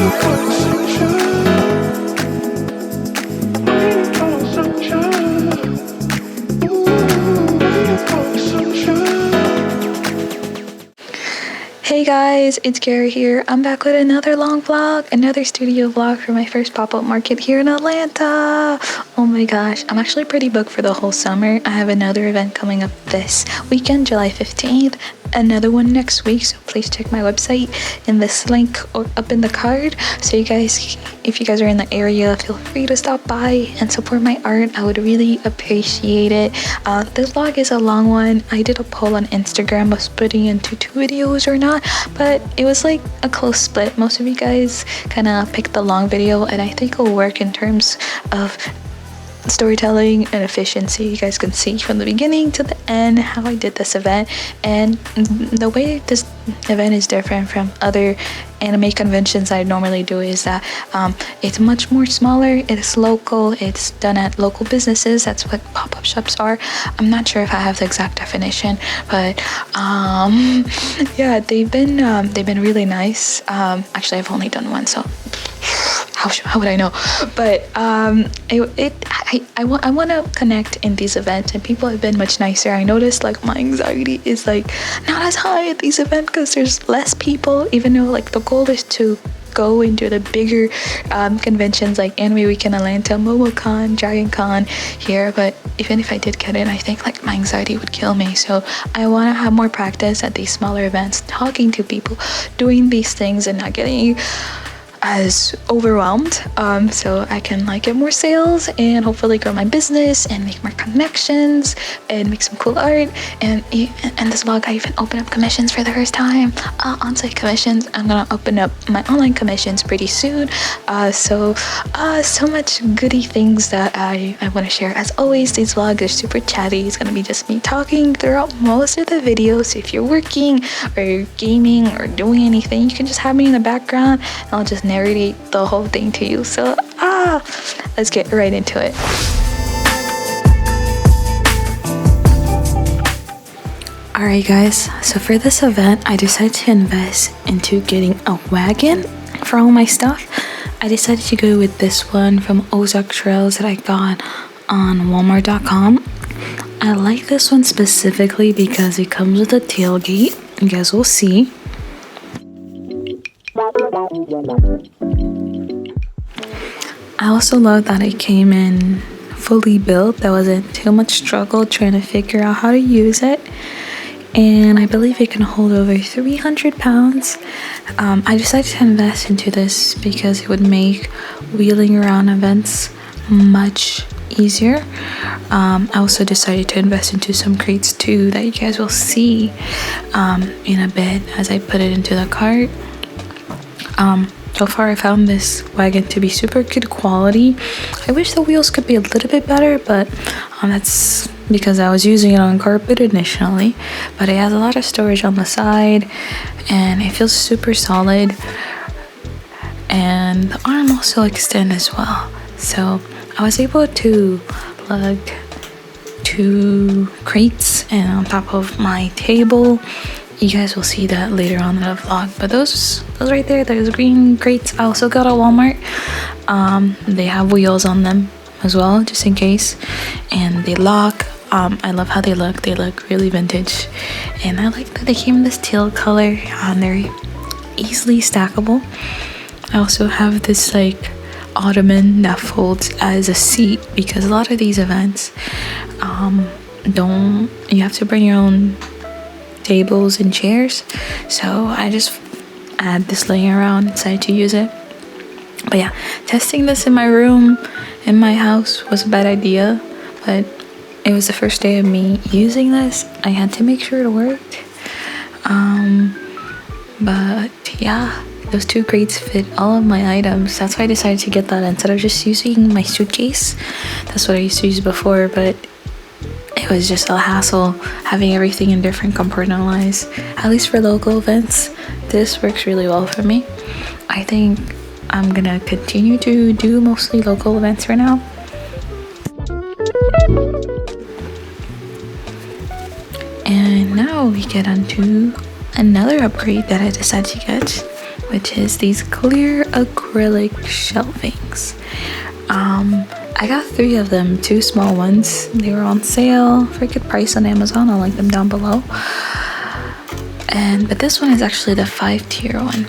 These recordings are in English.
Hey guys, it's Gary here. I'm back with another long vlog, another studio vlog for my first pop-up market here in Atlanta. Oh my gosh, I'm actually pretty booked for the whole summer. I have another event coming up this weekend, July 15th, another one next week, so please check my website in this link or up in the card. So you guys, if you guys are in the area, feel free to stop by and support my art. I would really appreciate it. This vlog is a long one. I did a poll on Instagram of splitting into 2 videos or not, but it was like a close split. Most of you guys kind of picked the long video, and I think it'll work in terms of storytelling and efficiency. You guys can see from the beginning to the end how I did this event, and the way this event is different from other anime conventions I normally do is that it's much more smaller, it's local, it's done at local businesses. That's what pop-up shops are. I'm not sure if I have the exact definition, but yeah, they've been really nice. Actually, I've only done one, so how would I know? But I want to connect in these events, and people have been much nicer. I noticed like my anxiety is like not as high at these events because there's less people, even though like the goal is to go into the bigger conventions like Anime Week in Atlanta, MomoCon, Dragon Con here. But even if I did get in, I think like my anxiety would kill me. So I want to have more practice at these smaller events, talking to people, doing these things, and not getting as overwhelmed, so I can like get more sales and hopefully grow my business and make more connections and make some cool art. And this vlog, I even open up commissions for the first time, on-site commissions. I'm gonna open up my online commissions pretty soon. So much goody things that I want to share. As always, these vlogs are super chatty. It's gonna be just me talking throughout most of the videos. So if you're working or you're gaming or doing anything, you can just have me in the background and I'll just narrate the whole thing to you. So let's get right into it. Alright guys, so for this event I decided to invest into getting a wagon for all my stuff. I decided to go with this one from Ozark Trails that I got on walmart.com. I like this one specifically because it comes with a tailgate. You guys will see. I also love that it came in fully built. There wasn't too much struggle trying to figure out how to use it, and I believe it can hold over 300 pounds. I decided to invest into this because it would make wheeling around events much easier. I also decided to invest into some crates too that you guys will see in a bit as I put it into the cart. So far I found this wagon to be super good quality. I wish the wheels could be a little bit better, but that's because I was using it on carpet initially. But it has a lot of storage on the side and it feels super solid, and the arm also extends as well. So I was able to plug 2 crates and on top of my table. You guys will see that later on in the vlog, but those right there, those green crates I also got at Walmart. They have wheels on them as well, just in case, and they lock. I love how they look really vintage, and I like that they came in this teal color. They're easily stackable. I also have this like ottoman that folds as a seat because a lot of these events you have to bring your own tables and chairs, so I just add this laying around, decided to use it. But yeah, testing this in my room in my house was a bad idea, but it was the first day of me using this. I had to make sure it worked. But yeah, those 2 crates fit all of my items. That's why I decided to get that instead of just using my suitcase. That's what I used to use before, but it was just a hassle having everything in different compartmentalized. At least for local events, this works really well for me. I think I'm gonna continue to do mostly local events right now. And now we get onto another upgrade that I decided to get. which is these clear acrylic shelvings. I got 3 of them, 2 small ones. They were on sale for a good price on Amazon. I'll link them down below. But this one is actually the 5-tier one.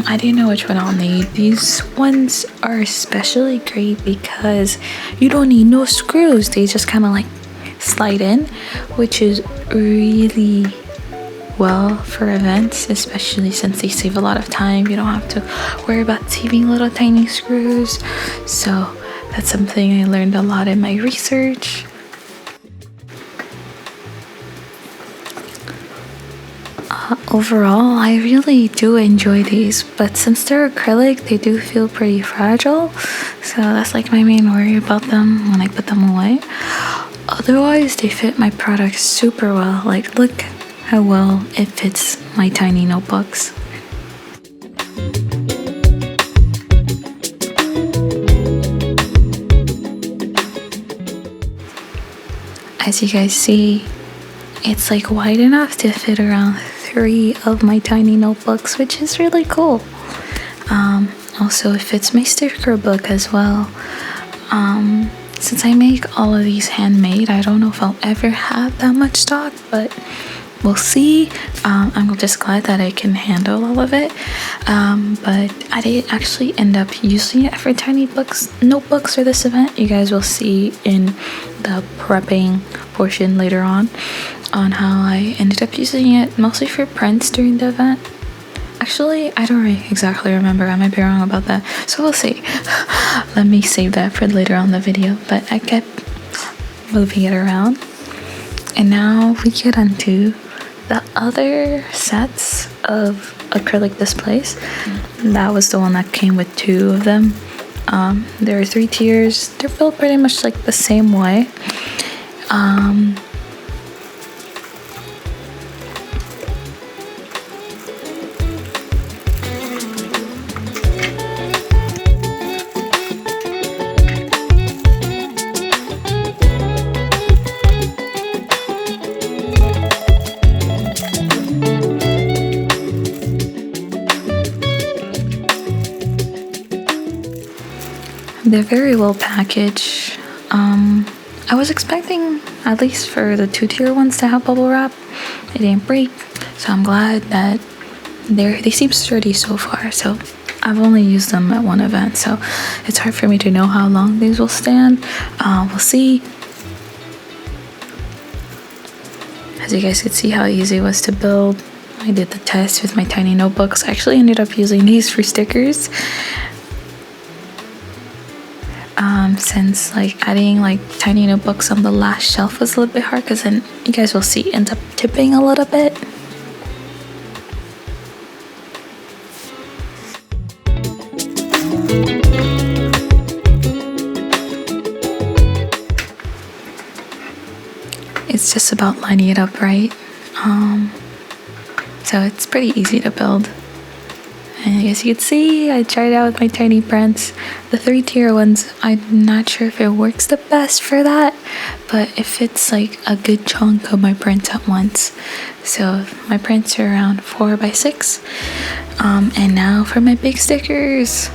I didn't know which one I'll need. These ones are especially great because you don't need no screws. They just kind of like slide in, which is really well for events, especially since they save a lot of time. You don't have to worry about saving little tiny screws. So that's something I learned a lot in my research. Overall, I really do enjoy these, but since they're acrylic, they do feel pretty fragile. So that's like my main worry about them when I put them away. Otherwise, they fit my product super well. Like, look how well it fits my tiny notebooks. As you guys see, it's like wide enough to fit around 3 of my tiny notebooks, which is really cool. Also, it fits my sticker book as well. Since I make all of these handmade, I don't know if I'll ever have that much stock, but we'll see. I'm just glad that I can handle all of it. But I did actually end up using it for tiny notebooks for this event. You guys will see in the prepping portion later on how I ended up using it mostly for prints during the event. Actually, I don't exactly remember. I might be wrong about that. So we'll see. Let me save that for later on in the video. But I kept moving it around. And now we get onto the other sets of acrylic displays. That was the one that came with 2 of them. There are 3 tiers. They're built pretty much like the same way. They're very well packaged. I was expecting, at least for the 2-tier ones, to have bubble wrap. They didn't break, so I'm glad that they seem sturdy so far. So I've only used them at 1 event, so it's hard for me to know how long these will stand. We'll see. As you guys could see how easy it was to build. I did the test with my tiny notebooks. I actually ended up using these for stickers. Since like adding like tiny notebooks on the last shelf was a little bit hard, because then you guys will see it ends up tipping a little bit. It's just about lining it up right. So it's pretty easy to build. And as you can see, I tried it out with my tiny prints. The 3-tier ones, I'm not sure if it works the best for that, but it fits like a good chunk of my prints at once. So my prints are around 4x6. And now for my big stickers.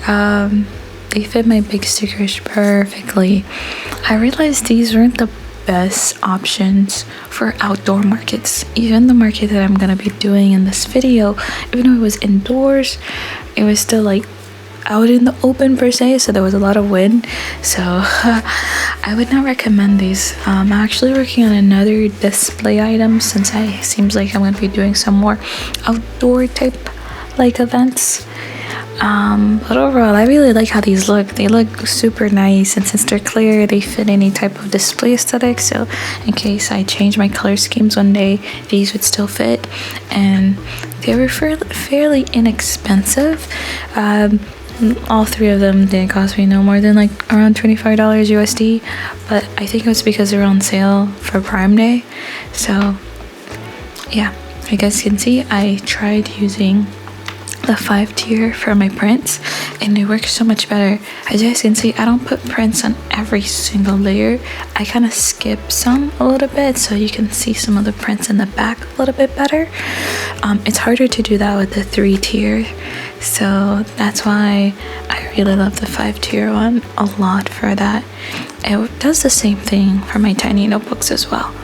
They fit my big stickers perfectly. I realized these weren't the best options for outdoor markets. Even the market that I'm gonna be doing in this video, even though it was indoors, it was still like out in the open per se, so there was a lot of wind. So I would not recommend these. I'm actually working on another display item since seems like I'm gonna be doing some more outdoor type like events. But overall, I really like how these look. They look super nice, and since they're clear, they fit any type of display aesthetic. So in case I change my color schemes one day, these would still fit. And they were fairly inexpensive. All 3 of them didn't cost me no more than like around $25 USD, but I think it was because they were on sale for Prime Day. So yeah, you guys can see I tried using the 5-tier for my prints, and it works so much better. As you guys can see, I don't put prints on every single layer. I kind of skip some a little bit so you can see some of the prints in the back a little bit better. It's harder to do that with the 3-tier, so that's why I really love the 5-tier one a lot for that. It does the same thing for my tiny notebooks as well.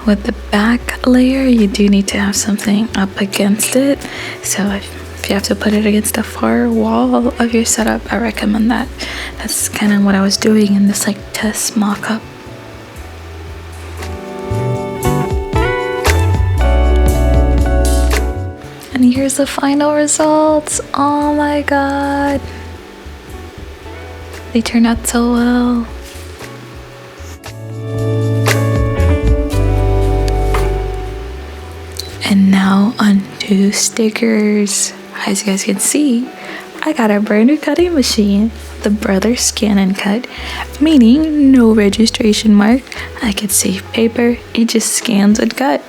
With the back layer, you do need to have something up against it. So if you have to put it against the far wall of your setup, I recommend that. That's kind of what I was doing in this like test mock-up. And here's the final results. Oh my god. They turned out so well. And now onto stickers. As you guys can see, I got a brand new cutting machine, the Brother Scan and Cut, meaning no registration mark. I could save paper, it just scans and cut.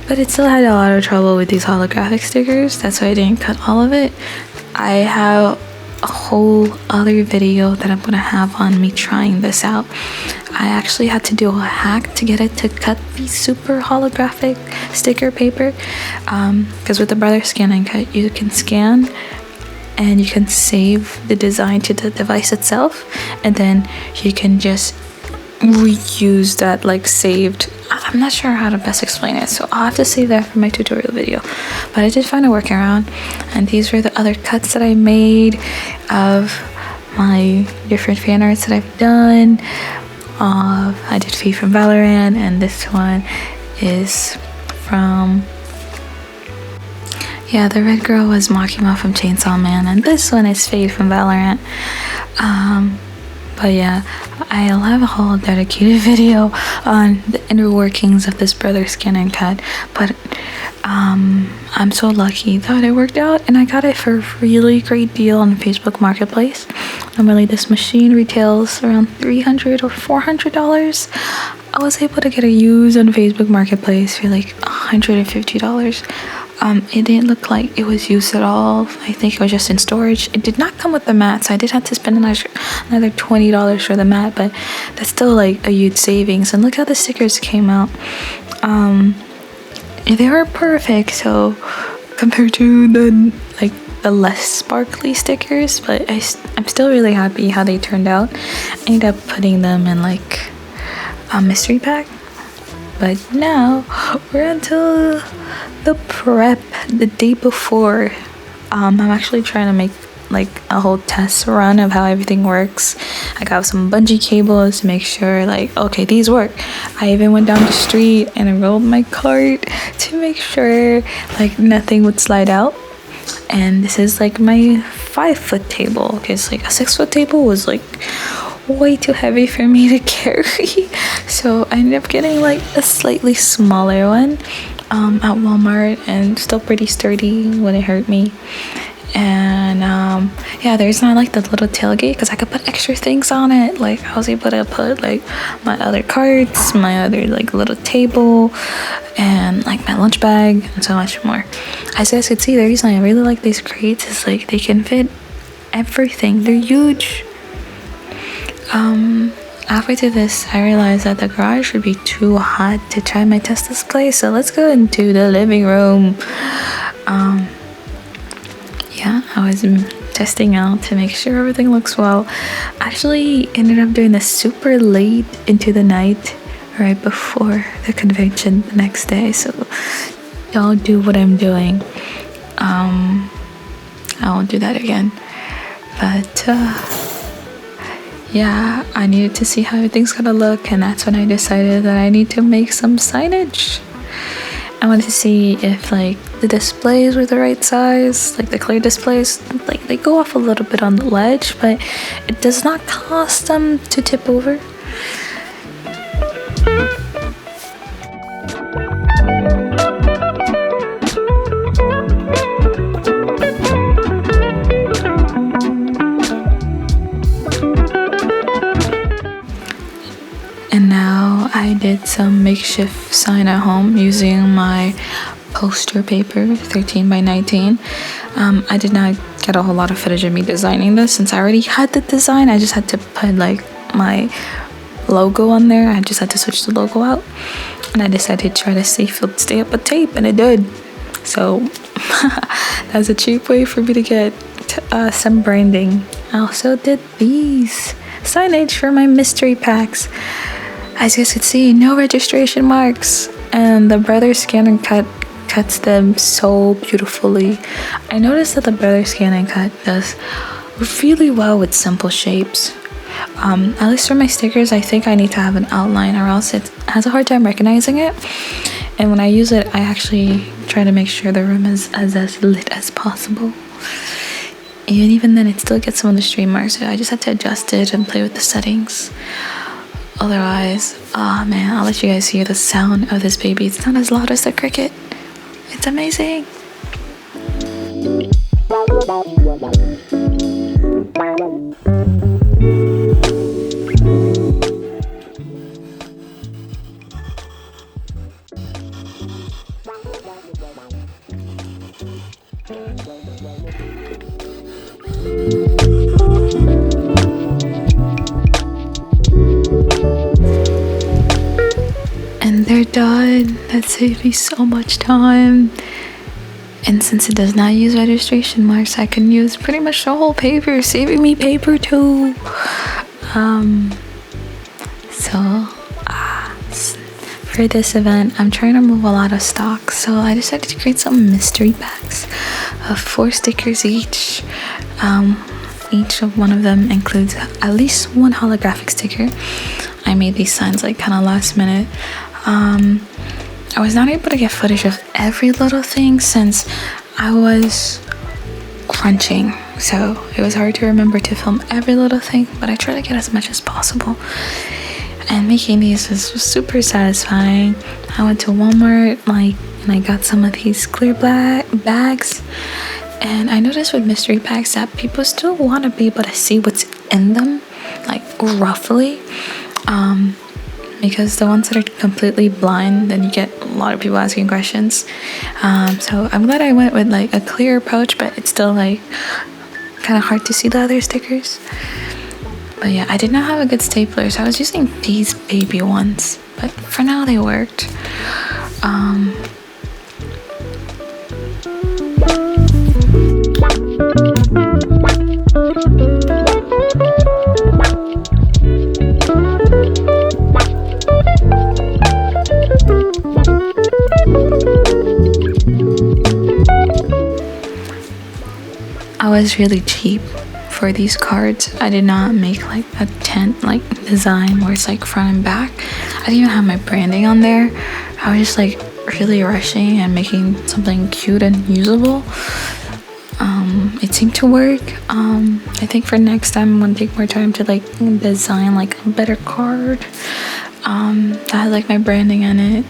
But it still had a lot of trouble with these holographic stickers, that's why I didn't cut all of it. I have a whole other video that I'm gonna have on me trying this out. I actually had to do a hack to get it to cut the super holographic sticker paper, because with the Brother Scan and Cut, you can scan and you can save the design to the device itself, and then you can just reuse that like saved. I'm not sure how to best explain it, so I'll have to save that for my tutorial video, but I did find a workaround. And these were the other cuts that I made of my different fan arts that I've done. I did Faye from Valorant, and this one is from, yeah, the red girl was Makima from Chainsaw Man, and this one is Faye from Valorant. But yeah, I'll have a whole dedicated video on the inner workings of this Brother Scan and Cut, but I'm so lucky that it worked out, and I got it for a really great deal on Facebook Marketplace. Normally this machine retails around $300 or $400. I was able to get it used on Facebook Marketplace for like $150. It didn't look like it was used at all. I think it was just in storage. It did not come with the mat, so I did have to spend another $20 for the mat, but that's still like a huge savings. And look how the stickers came out. They were perfect, so compared to the less sparkly stickers, but I'm still really happy how they turned out. I ended up putting them in like a mystery pack. But now we're until the prep the day before. I'm actually trying to make like a whole test run of how everything works. I got some bungee cables to make sure like, okay, these work. I even went down the street and I rolled my cart to make sure like nothing would slide out. And this is like my 5-foot table, because like a 6-foot table was like way too heavy for me to carry, so I ended up getting like a slightly smaller one at Walmart, and still pretty sturdy when it hurt me. And yeah, there's not like the little tailgate because I could put extra things on it. Like I was able to put like my other carts, my other like little table, and like my lunch bag, and so much more. As you guys can see, the reason I really like these crates is like they can fit everything. They're huge. Halfway through this, I realized that the garage would be too hot to try my test display, so let's go into the living room. Yeah, I was testing out to make sure everything looks well. Actually ended up doing this super late into the night, right before the convention the next day, so y'all do what I'm doing. I won't do that again, but yeah, I needed to see how everything's gonna look, and that's when I decided that I need to make some signage. I wanted to see if like the displays were the right size, like the clear displays, like they go off a little bit on the ledge, but it does not cause them to tip over. did some makeshift sign at home using my poster paper, 13 by 19. I did not get a whole lot of footage of me designing this since I already had the design. I just had to put like my logo on there. I just had to switch the logo out, and I decided to try to stay up with tape, and it did. So that's a cheap way for me to get some branding. I also did these signage for my mystery packs. As you guys can see, no registration marks, and the Brother Scan and Cut cuts them so beautifully. I noticed that the Brother Scan and Cut does really well with simple shapes. At least for my stickers, I think I need to have an outline or else it has a hard time recognizing it. And when I use it, I actually try to make sure the room is as lit as possible. And even then, it still gets some of the stream marks, so I just have to adjust it and play with the settings. Otherwise, oh man, I'll let you guys hear the sound of this baby. It's not as loud as the cricket. It's amazing. And they're done. That saved me so much time. And since it does not use registration marks, I can use pretty much the whole paper, saving me paper too. For this event, I'm trying to move a lot of stock, so I decided to create some mystery packs of 4 stickers each. Each of one of them includes at least one holographic sticker. I made these signs like kind of last minute. I was not able to get footage of every little thing since I was crunching, so it was hard to remember to film every little thing, but I try to get as much as possible. And making these was super satisfying. I went to Walmart and I got some of these clear black bags, and I noticed with mystery packs that people still want to be able to see what's in them, like roughly. Because the ones that are completely blind, then you get a lot of people asking questions. So I'm glad I went with like a clear approach, but it's still like kind of hard to see the other stickers. But yeah, I did not have a good stapler, so I was using these baby ones, but for now they worked. I was really cheap for these cards. I did not make like a tent like design where it's like front and back. I didn't even have my branding on there. I was just like really rushing and making something cute and usable. It seemed to work. I think for next time I'm gonna take more time to like design like a better card that has like my branding in it,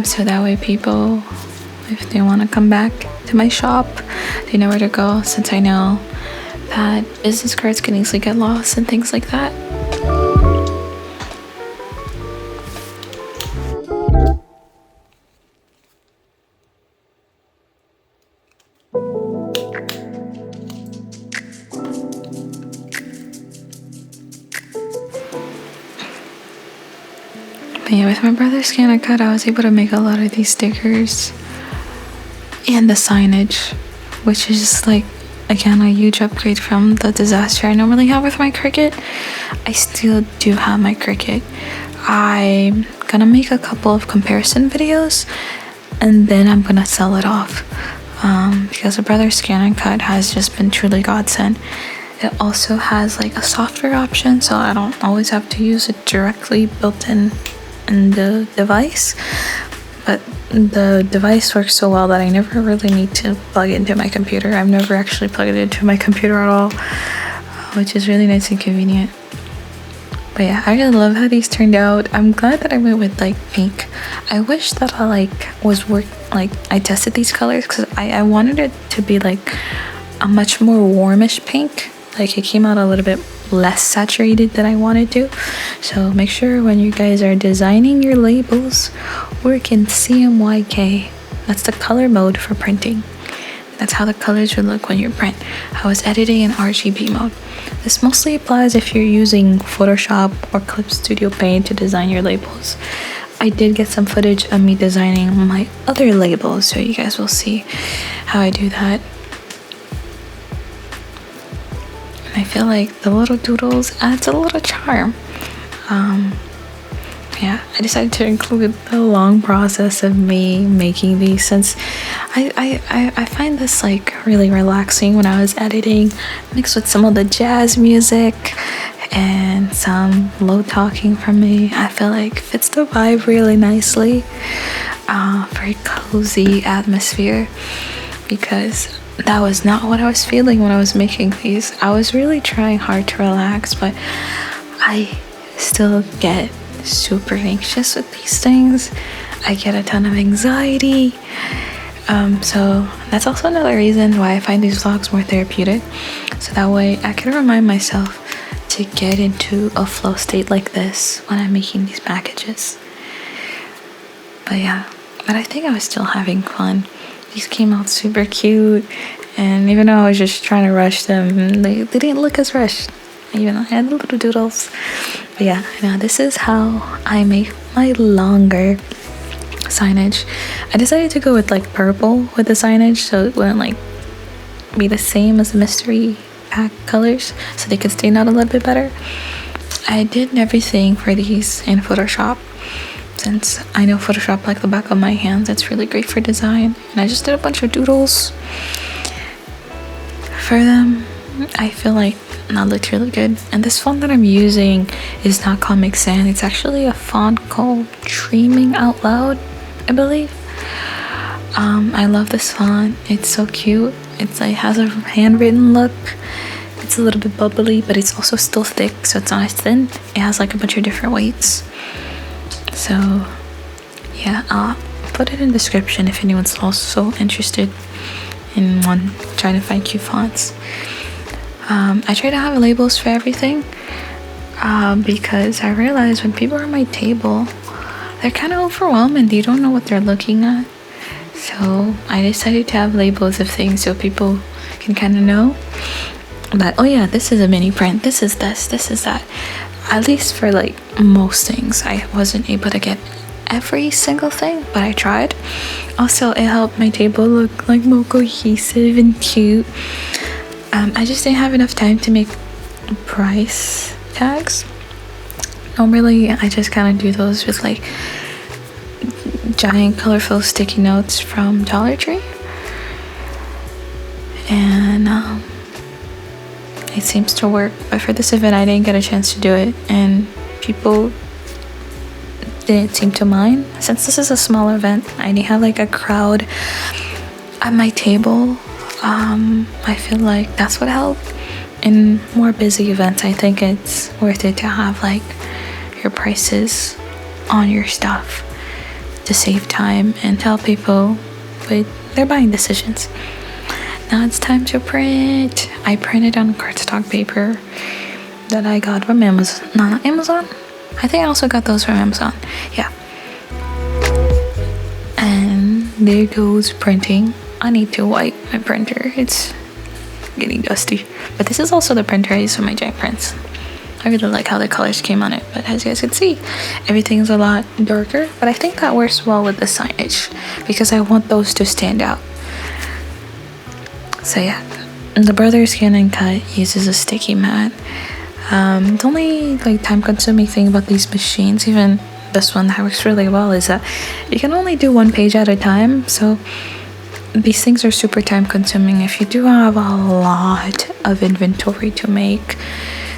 so that way people, if they want to come back to my shop, they know where to go, since I know that business cards can easily get lost and things like that. But yeah, with my brother's scan and cut, I was able to make a lot of these stickers and the signage, which is just like, again, a huge upgrade from the disaster I normally have with my Cricut. I still do have my Cricut. I'm gonna make a couple of comparison videos and then I'm gonna sell it off, because the brother scan and cut has just been truly godsend. It also has like a software option, so I don't always have to use it directly built in the device, but the device works so well that I never really need to plug it into my computer. I've never actually plugged it into my computer at all, which is really nice and convenient. But yeah, I really love how these turned out. I'm glad that I went with like pink. I wish that I I tested these colors, because I wanted it to be like a much more warmish pink. Like it came out a little bit less saturated than I wanted to. So make sure when you guys are designing your labels, work in CMYK. That's the color mode for printing. That's how the colors would look when you print. I was editing in RGB mode. This mostly applies if you're using Photoshop or Clip Studio Paint to design your labels. I did get some footage of me designing my other labels, so you guys will see how I do that. And I feel like the little doodles adds a little charm. Yeah, I decided to include the long process of me making these, since I find this like really relaxing when I was editing, mixed with some of the jazz music and some low talking from me. I feel like fits the vibe really nicely. Very cozy atmosphere, because that was not what I was feeling when I was making these. I was really trying hard to relax, but I still get super anxious with these things. I get a ton of anxiety. So that's also another reason why I find these vlogs more therapeutic. So that way I can remind myself to get into a flow state like this when I'm making these packages. But yeah, but I think I was still having fun. These came out super cute, and even though I was just trying to rush them, they didn't look as rushed, even though I had the little doodles. But yeah, now this is how I make my longer signage. I decided to go with like purple with the signage, so it wouldn't like be the same as the mystery pack colors, so they could stand out a little bit better. I did everything for these in Photoshop, since I know Photoshop like the back of my hands. It's really great for design, and I just did a bunch of doodles for them. I feel like that looked really good. And this font that I'm using is not Comic Sans. It's actually a font called Dreaming Out Loud, I believe. I love this font. It's so cute. It has a handwritten look. It's a little bit bubbly, but it's also still thick, so it's not as thin. It has like a bunch of different weights. So yeah, I'll put it in the description if anyone's also interested in trying to find cute fonts. I try to have labels for everything, because I realize when people are at my table, they're kind of overwhelmed and they don't know what they're looking at. So I decided to have labels of things so people can kind of know that, oh yeah, this is a mini print, this is this, this is that. At least for like most things. I wasn't able to get every single thing, but I tried. Also, it helped my table look like more cohesive and cute. I just didn't have enough time to make price tags. Normally I just kind of do those with like giant colorful sticky notes from Dollar Tree, and it seems to work. But for this event I didn't get a chance to do it, and people didn't seem to mind. Since this is a smaller event, I didn't have like a crowd at my table. I feel like that's what helped. In more busy events, I think it's worth it to have like your prices on your stuff to save time and tell people with their buying decisions. Now it's time to print. I printed on cardstock paper that I got from Amazon. Not Amazon? I think I also got those from Amazon. Yeah. And there goes printing. I need to wipe my printer. It's getting dusty. But this is also the printer I use for my giant prints. I really like how the colors came on it, but as you guys can see, everything's a lot darker. But I think that works well with the signage because I want those to stand out. So yeah, the Brother Scan and Cut uses a sticky mat. The only like time-consuming thing about these machines, even this one that works really well, is that you can only do one page at a time. So these things are super time-consuming if you do have a lot of inventory to make.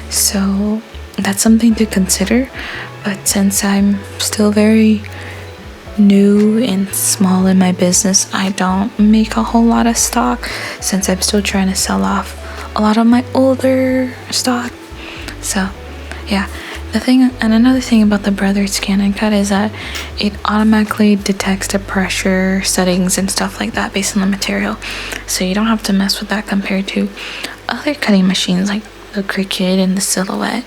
So that's something to consider. But since I'm still very new and small in my business, I don't make a whole lot of stock since I'm still trying to sell off a lot of my older stock. So yeah, another thing about the Brother Scan and Cut is that it automatically detects the pressure settings and stuff like that based on the material, so you don't have to mess with that compared to other cutting machines like the cricket and the silhouette.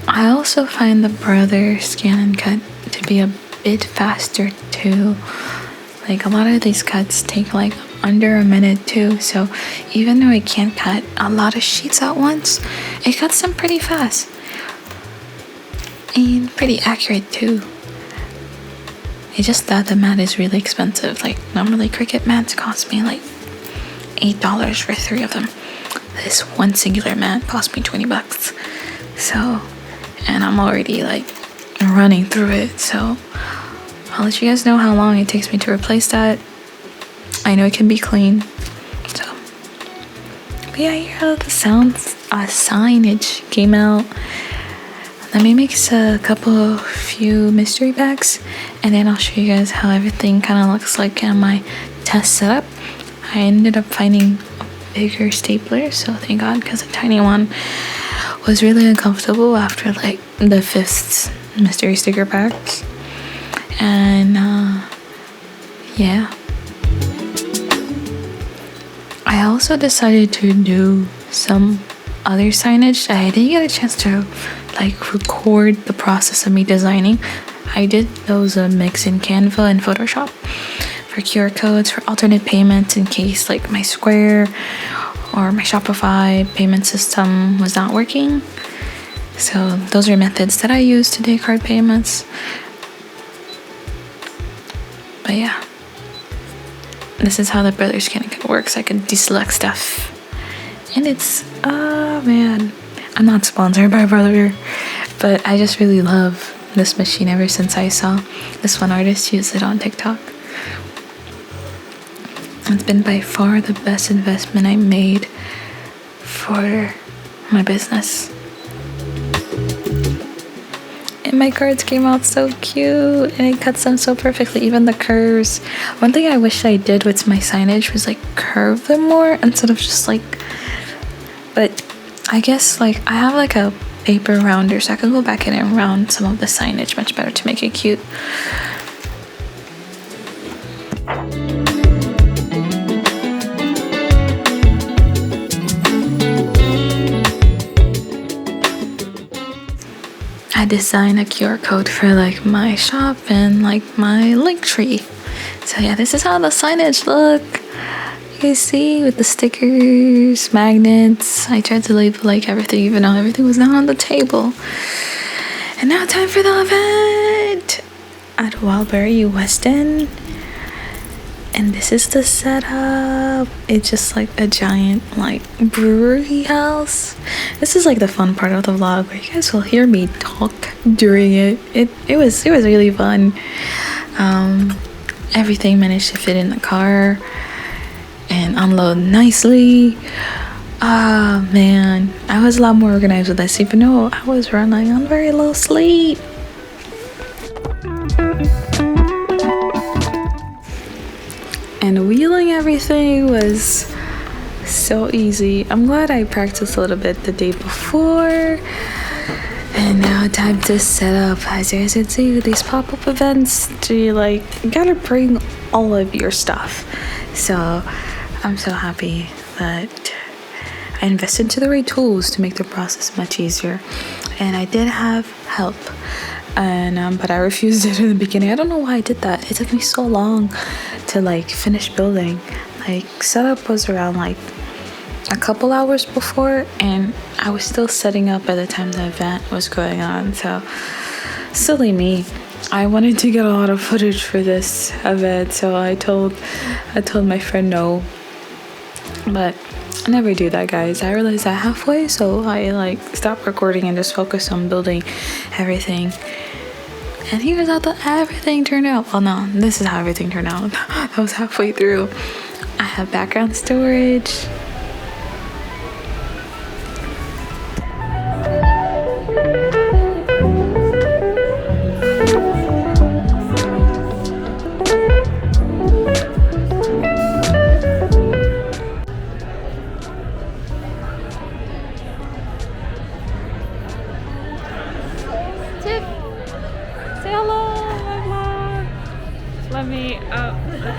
I also find the Brother scan and cut to be a bit faster too. Like a lot of these cuts take like under a minute too, so even though I can't cut a lot of sheets at once, it cuts them pretty fast and pretty accurate too. It's just that the mat is really expensive. Like normally Cricut mats cost me like $8 for 3 of them. This one singular mat cost me $20. So, and I'm already like running through it, so I'll let you guys know how long it takes me to replace that. I know it can be clean, so. But yeah, here how the signage came out. Let me mix a few mystery bags, and then I'll show you guys how everything kind of looks like in my test setup. I ended up finding a bigger stapler, so thank God, because a tiny one was really uncomfortable after like the 5th mystery sticker packs. And yeah, I also decided to do some other signage. I didn't get a chance to like record the process of me designing. I did those mix in Canva and Photoshop for QR codes, for alternate payments in case like my Square or my Shopify payment system was not working. So those are methods that I use to do card payments. But yeah, this is how the Brother scan and cut works. I can deselect stuff, and it's man, I'm not sponsored by Brother, but I just really love this machine ever since I saw this one artist use it on TikTok. It's been by far the best investment I made for my business. And my cards came out so cute, and it cuts them so perfectly, even the curves. One thing I wish I did with my signage was like curve them more instead of just like, but I guess like I have like a paper rounder, so I can go back in and round some of the signage much better to make it cute. I designed a QR code for like my shop and like my link tree. So yeah, this is how the signage look. You guys see, with the stickers, magnets. I tried to label like everything, even though everything was not on the table. And now time for the event at Wildberry West End. And this is the setup. It's just like a giant like brewery house. This is like the fun part of the vlog, where you guys will hear me talk during it. It was really fun. Everything managed to fit in the car and unload nicely. Ah man, I was a lot more organized with this, even though I was running on very low sleep. And wheeling everything was so easy. I'm glad I practiced a little bit the day before. And now time to set up. As you guys can see, with these pop-up events, you gotta bring all of your stuff. So I'm so happy that I invested into the right tools to make the process much easier. And I did have help, and but I refused it in the beginning. I don't know why I did that. It took me so long to finish building. Setup was around a couple hours before, and I was still setting up by the time the event was going on. So silly me. I wanted to get a lot of footage for this event, so I told my friend no. But I never do that, guys. I realized that halfway, so I stopped recording and just focused on building everything. And here's how everything turned out. Well, no, this is how everything turned out. That was halfway through. I have background storage.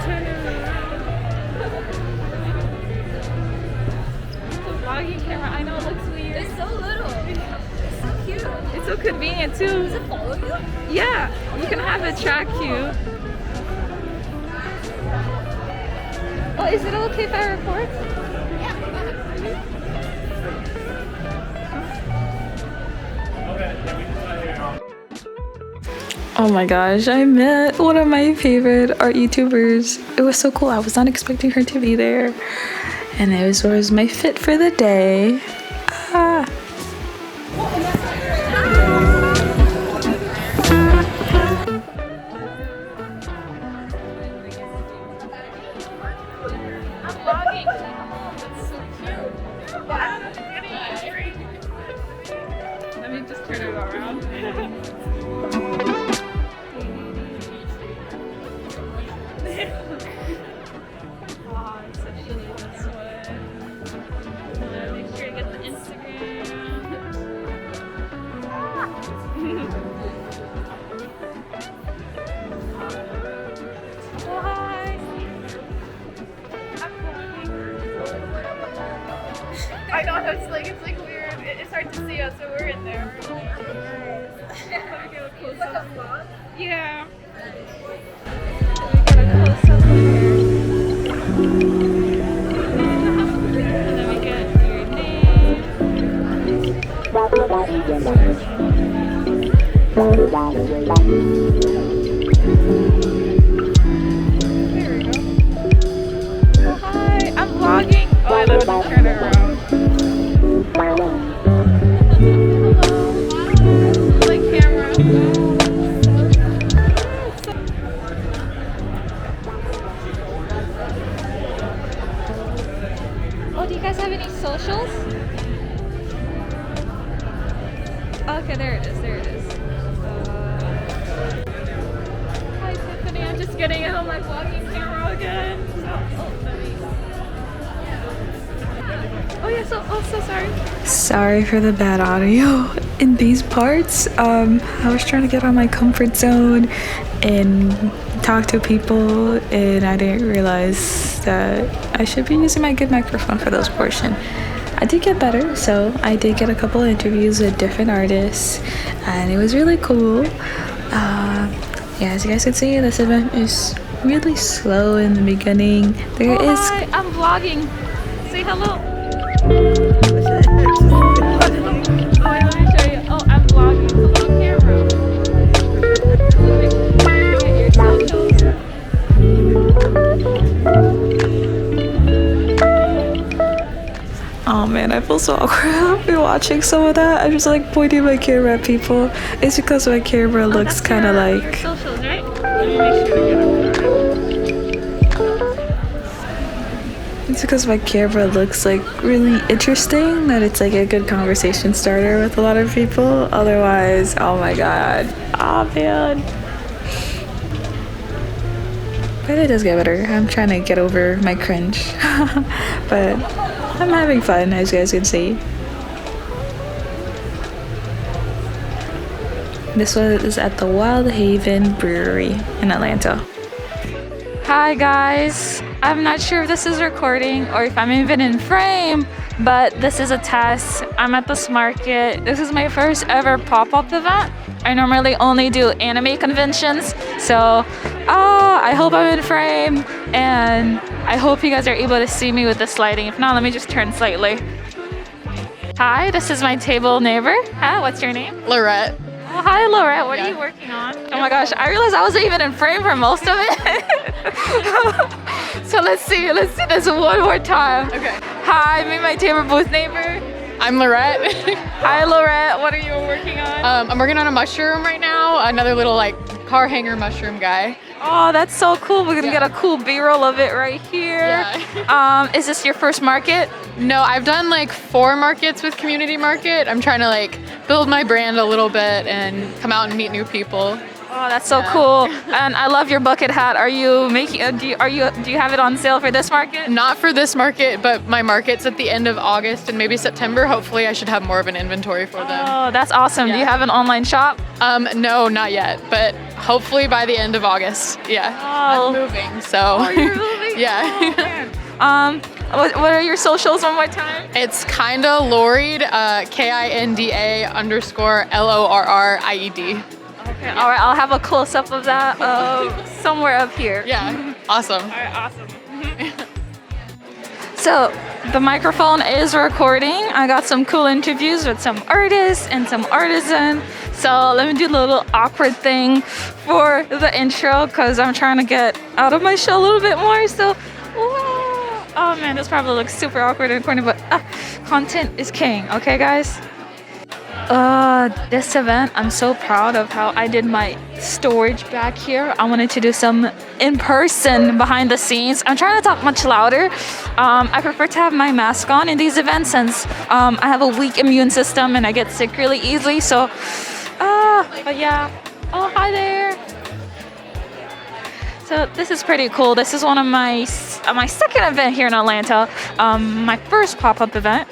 turn around. It's a vlogging camera. I know it looks weird. It's so little. It's so cute. It's so convenient too. Does it follow you? Yeah, you can have it track you. Oh, is it okay if I record? Yeah, go ahead. Oh my gosh, I met one of my favorite art YouTubers. It was so cool. I was not expecting her to be there. And it was my fit for the day. Ah. I'm vlogging. That's so cute. Let me just turn it around. Wow, it's such a little sweat. Make sure I get the Instagram. Oh, hi. I know it's like weird. It's hard to see us, so we're in there. It's like a vlog. Yeah. We got a close up here. And then we get your name. There we go. Oh, hi, I'm vlogging. Oh, I let me turn it around. Hello. Like camera. Oh, do you guys have any socials? Okay, there it is. There it is. Hi, Tiffany. I'm just getting it on my vlogging camera again. Oh yeah, so sorry. Sorry for the bad audio in these parts. I was trying to get on my comfort zone and talk to people, and I didn't realize that I should be using my good microphone for those portion. I did get better, so I did get a couple of interviews with different artists, and it was really cool. Yeah, as you guys can see, this event is really slow in the beginning. There is. Hi, I'm vlogging. Say hello. Oh, wait, let me show you. Oh, I'm vlogging. It's a little camera. Get your socials. Oh man, I feel so awkward after watching some of that. I'm just like pointing my camera at people. It's because my camera looks kind of like. Your socials, right? Let me make sure to get them. It's because my camera looks like really interesting, that it's like a good conversation starter with a lot of people. Otherwise, oh my god. Oh man. But it does get better. I'm trying to get over my cringe. But I'm having fun, as you guys can see. This was at the Wild Haven Brewery in Atlanta. Hi guys. I'm not sure if this is recording or if I'm even in frame, but this is a test. I'm at this market. This is my first ever pop-up event. I normally only do anime conventions, so I hope I'm in frame, and I hope you guys are able to see me with this lighting. If not, let me just turn slightly. Hi, this is my table neighbor. Hi, what's your name? Lorette. Oh, hi, Lorette. What are you working on? Oh my gosh, I realized I wasn't even in frame for most of it. So let's see this one more time. Okay. Hi, me, my table booth neighbor. I'm Lorette. Hi, Lorette. What are you working on? I'm working on a mushroom right now. Another little like car hanger mushroom guy. Oh, that's so cool. We're gonna get a cool B-roll of it right here. Yeah. Is this your first market? No, I've done like 4 markets with Community Market. I'm trying to like build my brand a little bit and come out and meet new people. Oh, that's so cool. And I love your bucket hat. Are you making do you have it on sale for this market? Not for this market, but my market's at the end of August and maybe September. Hopefully I should have more of an inventory for them. Oh, that's awesome. Yeah. Do you have an online shop? No, not yet, but hopefully by the end of August. Yeah. Oh. I'm moving, so. Oh, you're moving? Yeah. What are your socials one more time? It's kinda Lorried, KINDA_LORRIED. Okay, all right, I'll have a close up of that somewhere up here. Yeah, awesome. All right, awesome. So the microphone is recording. I got some cool interviews with some artists and some artisan. So let me do a little awkward thing for the intro because I'm trying to get out of my shell a little bit more. So, oh man, this probably looks super awkward in the corner, but content is king. Okay, guys. This event, I'm so proud of how I did my storage back here. I wanted to do some in-person behind the scenes. I'm trying to talk much louder. I prefer to have my mask on in these events since I have a weak immune system and I get sick really easily. So, but yeah. Oh, hi there. So this is pretty cool. This is one of my second event here in Atlanta. My first pop-up event.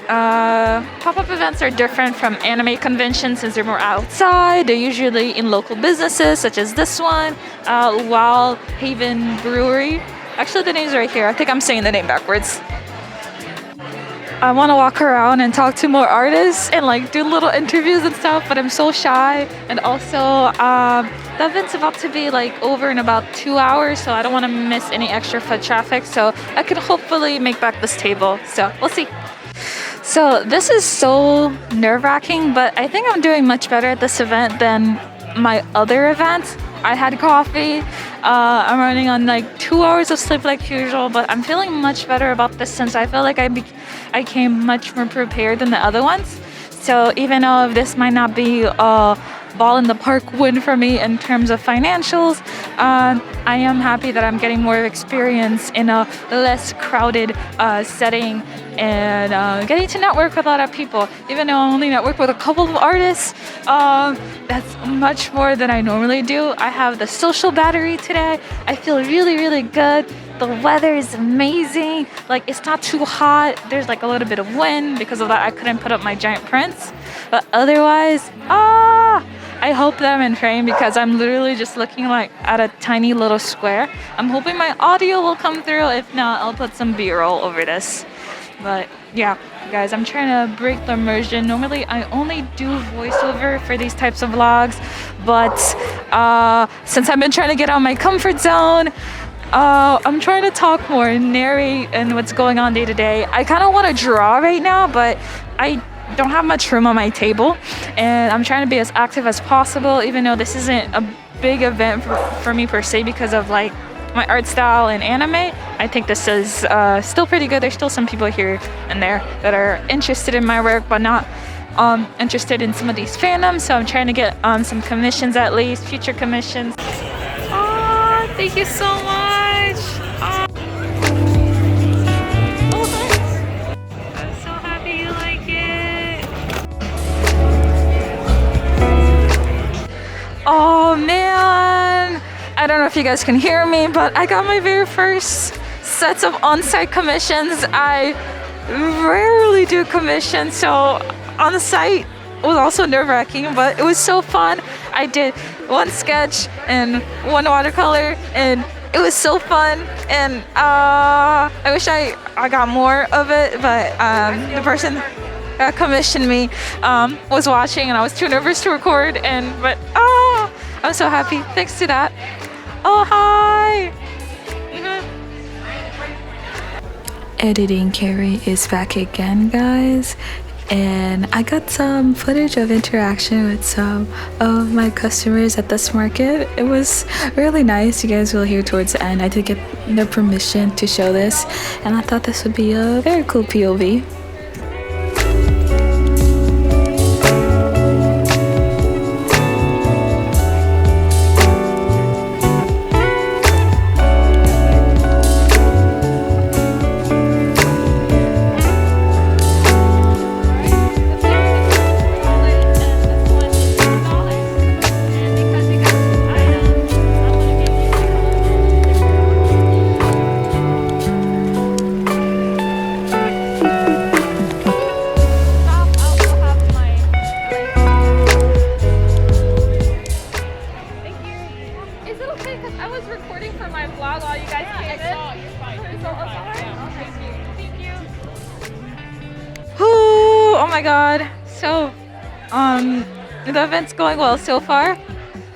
Pop-up events are different from anime conventions since they're more outside. They're usually in local businesses such as this one, Wild Haven Brewery. Actually, the name's right here. I think I'm saying the name backwards. I want to walk around and talk to more artists and like do little interviews and stuff, but I'm so shy. And also, the event's about to be like over in about 2 hours, so I don't want to miss any extra foot traffic. So I could hopefully make back this table. So we'll see. So this is so nerve-wracking, but I think I'm doing much better at this event than my other events. I had coffee. I'm running on like 2 hours of sleep like usual, but I'm feeling much better about this since I feel like I came much more prepared than the other ones. So even though this might not be a ball in the park win for me in terms of financials, I am happy that I'm getting more experience in a less crowded setting and getting to network with a lot of people. Even though I only network with a couple of artists, that's much more than I normally do. I have the social battery today. I feel really, really good. The weather is amazing. Like, it's not too hot. There's like a little bit of wind. Because of that, I couldn't put up my giant prints. But otherwise, I hope that I'm in frame because I'm literally just looking like at a tiny little square. I'm hoping my audio will come through. If not, I'll put some B-roll over this. But yeah, guys, I'm trying to break the immersion. Normally, I only do voiceover for these types of vlogs. But since I've been trying to get out of my comfort zone, I'm trying to talk more and narrate and what's going on day to day. I kind of want to draw right now, but I don't have much room on my table, and I'm trying to be as active as possible, even though this isn't a big event for me per se because of like my art style and anime. I think this is still pretty good. There's still some people here and there that are interested in my work, but not interested in some of these fandoms. So I'm trying to get some commissions, at least future commissions. Oh, thank you so much. I'm so happy you like it. Oh man, I don't know if you guys can hear me, but I got my very first sets of on-site commissions. I rarely do commissions, so on-site was also nerve-wracking, but it was so fun. I did one sketch and one watercolor, and it was so fun. And I wish I got more of it, but the person that commissioned me was watching, and I was too nervous to record. But I'm so happy thanks to that. Oh, hi. Editing Carrie is back again, guys. And I got some footage of interaction with some of my customers at this market. It was really nice. You guys will hear towards the end. I did get their permission to show this, and I thought this would be a very cool POV. my god. So, the event's going well so far.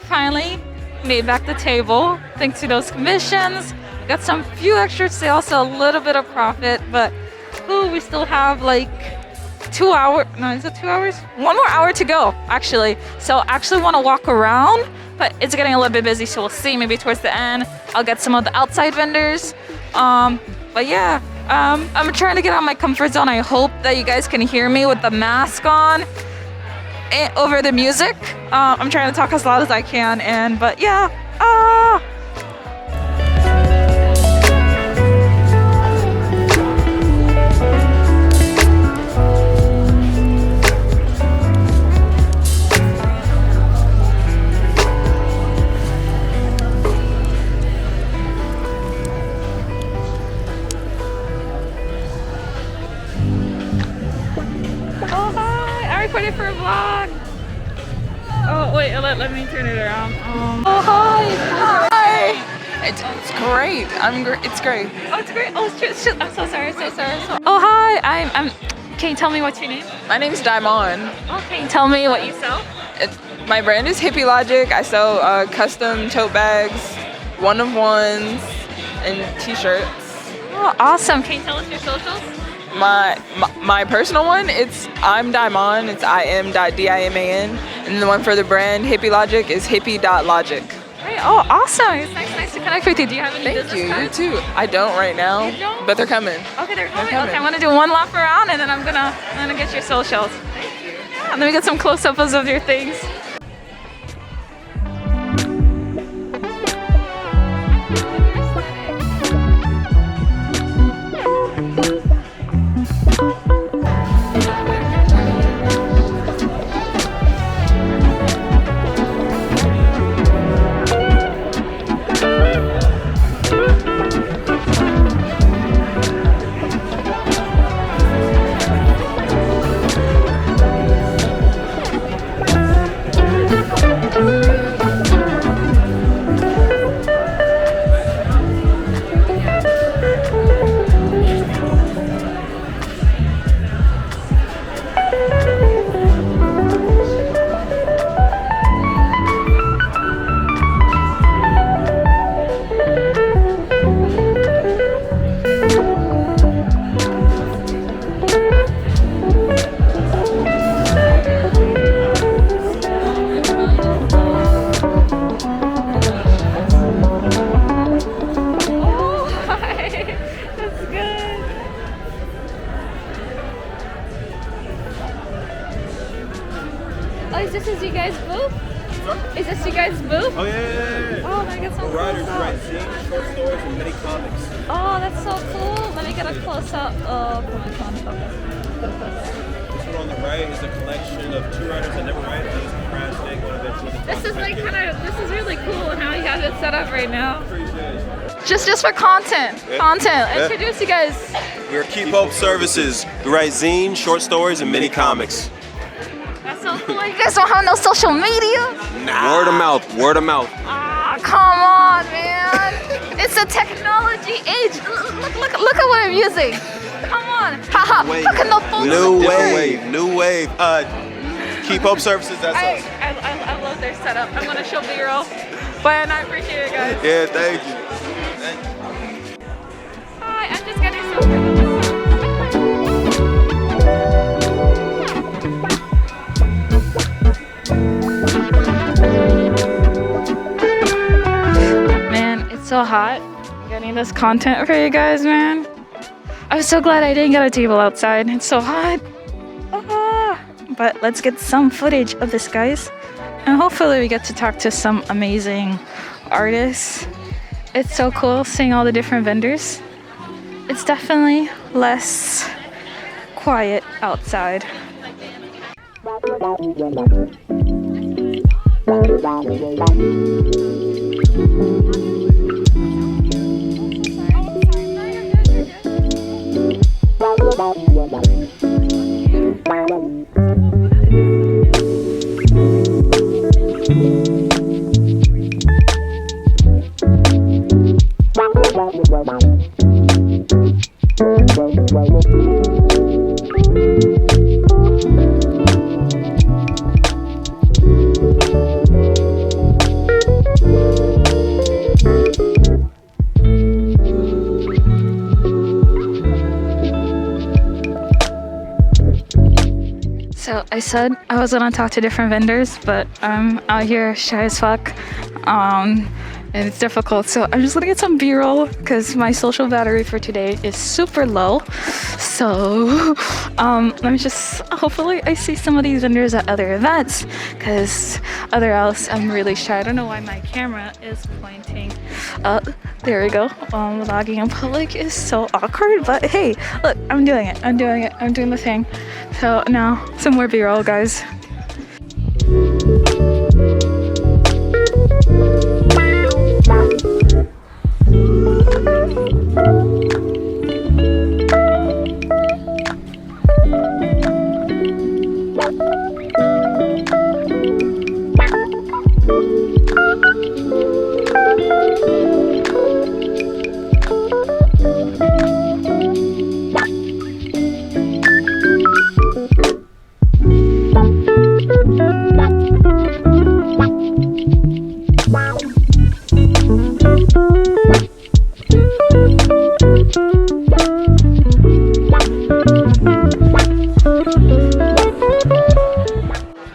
Finally made back the table thanks to those commissions. Got some few extra sales, so a little bit of profit, but we still have like 2 hours. No, is it 2 hours? 1 more hour to go, actually. So I actually want to walk around, but it's getting a little bit busy, so we'll see. Maybe towards the end, I'll get some of the outside vendors. But yeah, I'm trying to get out of my comfort zone. I hope that you guys can hear me with the mask on over the music. I'm trying to talk as loud as I can, but yeah. Oh hi! I recorded for a vlog. Oh wait, let me turn it around. Oh hi! Hi! It's great. It's great. Oh, it's great. Oh shoot! I'm so sorry. Oh hi! I'm. Can you tell me what's your name? My name's Daimon. Oh, can you tell me what you sell? My brand is Hippie Logic. I sell custom tote bags, one-of-ones, and t-shirts. Oh, awesome! Can you tell us your socials? My personal one, it's I'm Daimon. It's im.diman, and the one for the brand Hippie Logic is hippie.logic. Great. Oh, awesome! It's nice to connect with you. Do you have any Thank business you. cards? You too. I don't right now, You don't? but they're coming. Okay, they're coming. coming. Okay, I'm gonna do one lap around, and then I'm gonna get your socials. Thank you. Yeah, and let me get some close-ups of your things. Oh, is this you guys' booth? Is this you guys' booth? Oh yeah. Oh my god, so Writers close write up. zines, short stories, and many comics. Oh, that's so cool. Let me get a close up of my phone. This one on the right is a collection of two writers that never write. One is procrastinate, one eventually. This is like this is really cool how you have it set up right now. Appreciate it. Just for content. Introduce you guys. We're Keep Hope Services. We write zines, short stories, and mini comics. That's so cool. You guys don't have no social media? Word of mouth. Word of mouth. Ah, come on, man. It's a technology age. Look at what I'm using. Come on. Haha. Wave. Look at the phone. New wave. Keep Hope Services. That's us. I love their setup. I'm gonna show B-roll. But I appreciate it, guys. Yeah, thank you. Hi, I'm just getting some. Man, it's so hot. I'm getting this content for you guys, man. I'm so glad I didn't get a table outside. It's so hot. But let's get some footage of this, guys. And hopefully we get to talk to some amazing artists. It's so cool seeing all the different vendors. It's definitely less quiet outside. So I said I was gonna talk to different vendors, but I'm out here shy as fuck. And it's difficult. So I'm just gonna get some B-roll because my social battery for today is super low. So let me just, hopefully I see some of these vendors at other events because other else I'm really shy. I don't know why my camera is pointing up. There we go. Vlogging in public is so awkward, but hey, look, I'm doing it. I'm doing the thing. So now some more B-roll, guys.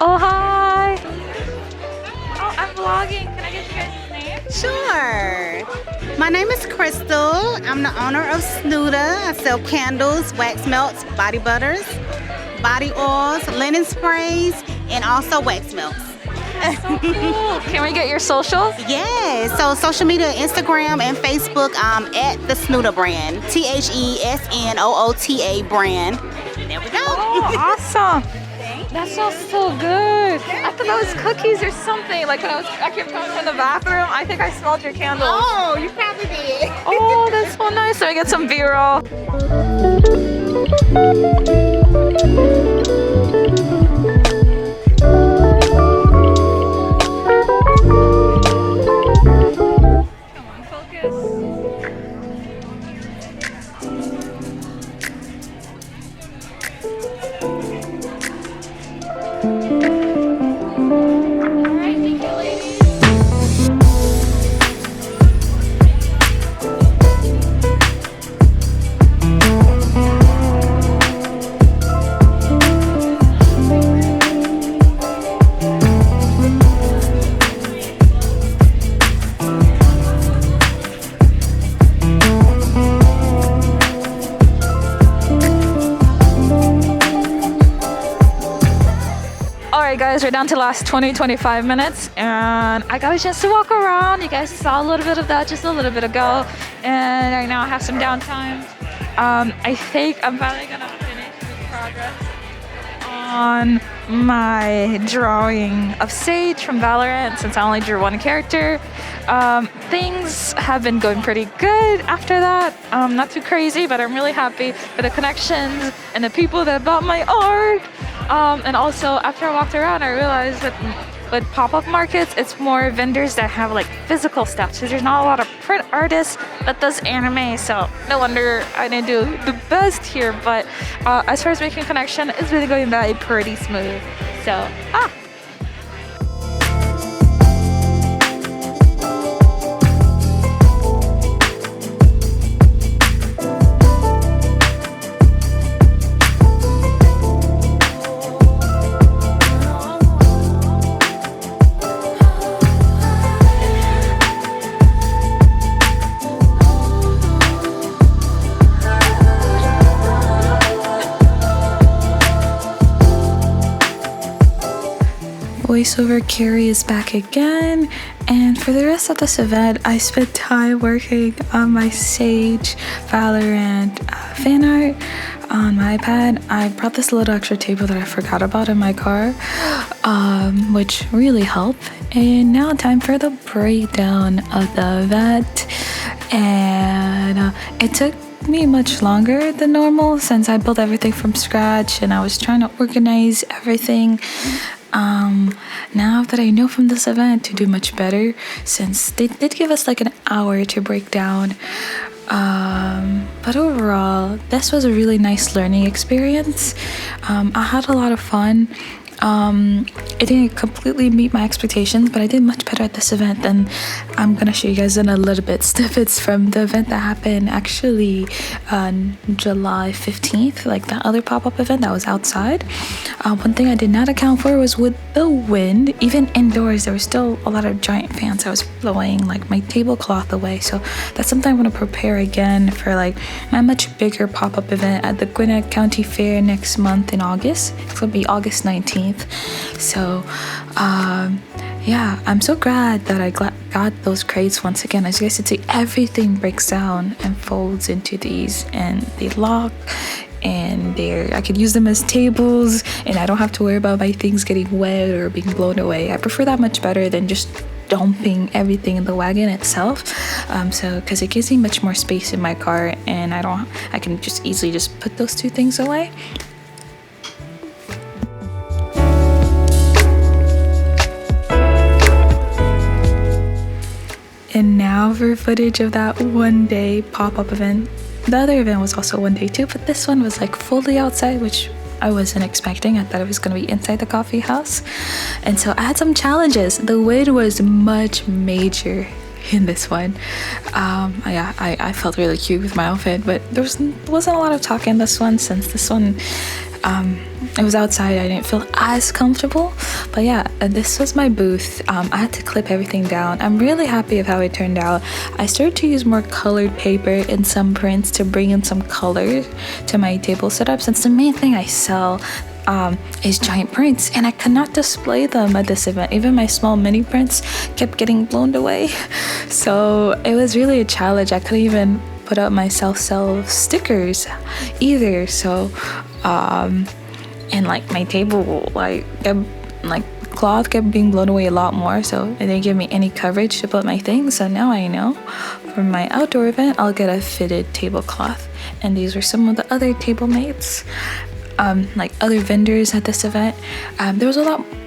Oh, hi. Oh, I'm vlogging. Can I get you guys' name? Sure. My name is Crystal. I'm the owner of Snuda. I sell candles, wax melts, body butters, body oils, linen sprays, and also wax melts. So cool. Can we get your socials? Yes. So social media, Instagram and Facebook, at the Snuda brand. THESNOOTA brand. There we go. Oh, awesome. That smells so good. I thought that was cookies or something. Like when I came home from the bathroom, I think I smelled your candles. Oh, you probably did. Oh, that's so nice. Let me get some B-roll. Come on, focus. Alright guys, we're down to the last 20-25 minutes and I got a chance to walk around. You guys saw a little bit of that just a little bit ago, and right now I have some downtime. I think I'm finally gonna finish the progress on my drawing of Sage from Valorant, since I only drew one character. Things have been going pretty good after that. Not too crazy, but I'm really happy for the connections and the people that bought my art. And also, after I walked around, I realized that with pop-up markets, it's more vendors that have like physical stuff. So there's not a lot of print artists that does anime. So no wonder I didn't do the best here. But as far as making connection, it's really going by pretty smooth. So, Voiceover Carrie is back again, and for the rest of this event I spent time working on my Sage Valorant fan art on my iPad. I brought this little extra table that I forgot about in my car, which really helped. And now time for the breakdown of the event, and it took me much longer than normal since I built everything from scratch and I was trying to organize everything. Now that I know from this event to do much better, since they did give us like an hour to break down. But overall, this was a really nice learning experience. I had a lot of fun. It didn't completely meet my expectations, but I did much better at this event, and I'm gonna show you guys in a little bit snippets from the event that happened actually on July 15th, like that other pop-up event that was outside. One thing I did not account for was with the wind. Even indoors, there was still a lot of giant fans that was blowing like my tablecloth away, so that's something I'm gonna prepare again for like my much bigger pop-up event at the Gwinnett County Fair next month in August. It's gonna be August 19th. So yeah, I'm so glad that I got those crates once again. As you guys can see, everything breaks down and folds into these, and they lock, and I could use them as tables, and I don't have to worry about my things getting wet or being blown away. I prefer that much better than just dumping everything in the wagon itself, because it gives me much more space in my car, and I can just easily just put those two things away. And now for footage of that one day pop-up event. The other event was also one day too, but this one was like fully outside, which I wasn't expecting. I thought it was going to be inside the coffee house. And so I had some challenges. The wind was much major in this one. Yeah, I felt really cute with my outfit, but there wasn't a lot of talk in this one, since this one it was outside. I didn't feel as comfortable, but yeah, this was my booth. I had to clip everything down. I'm really happy with how it turned out. I started to use more colored paper and some prints to bring in some color to my table setup, since the main thing I sell is giant prints, and I could not display them at this event. Even my small mini prints kept getting blown away, so it was really a challenge. I couldn't even put up my self-serve stickers either, so and like my table cloth kept being blown away a lot more, so it didn't give me any coverage to put my things. So now I know for my outdoor event I'll get a fitted tablecloth. And these were some of the other table mates, like other vendors at this event.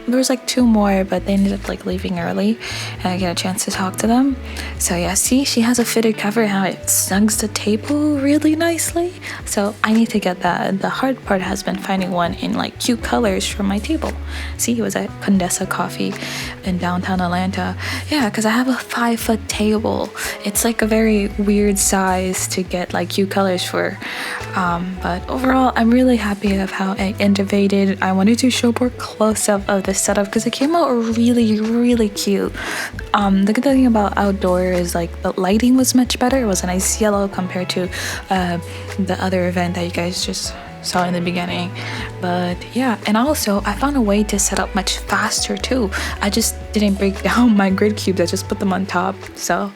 There was like two more, but they ended up like leaving early, and I get a chance to talk to them. So yeah, see, she has a fitted cover, how it snugs the table really nicely. So I need to get that. The hard part has been finding one in like cute colors for my table. See, it was at Condessa Coffee in downtown Atlanta. Yeah, because I have a 5-foot table. It's like a very weird size to get like cute colors for. But overall, I'm really happy of how I innovated. I wanted to show more close-up of the setup because it came out really cute. The good thing about outdoor is like the lighting was much better. It was a nice yellow compared to the other event that you guys just saw in the beginning. But yeah, and also I found a way to set up much faster too. I just didn't break down my grid cubes, I just put them on top. So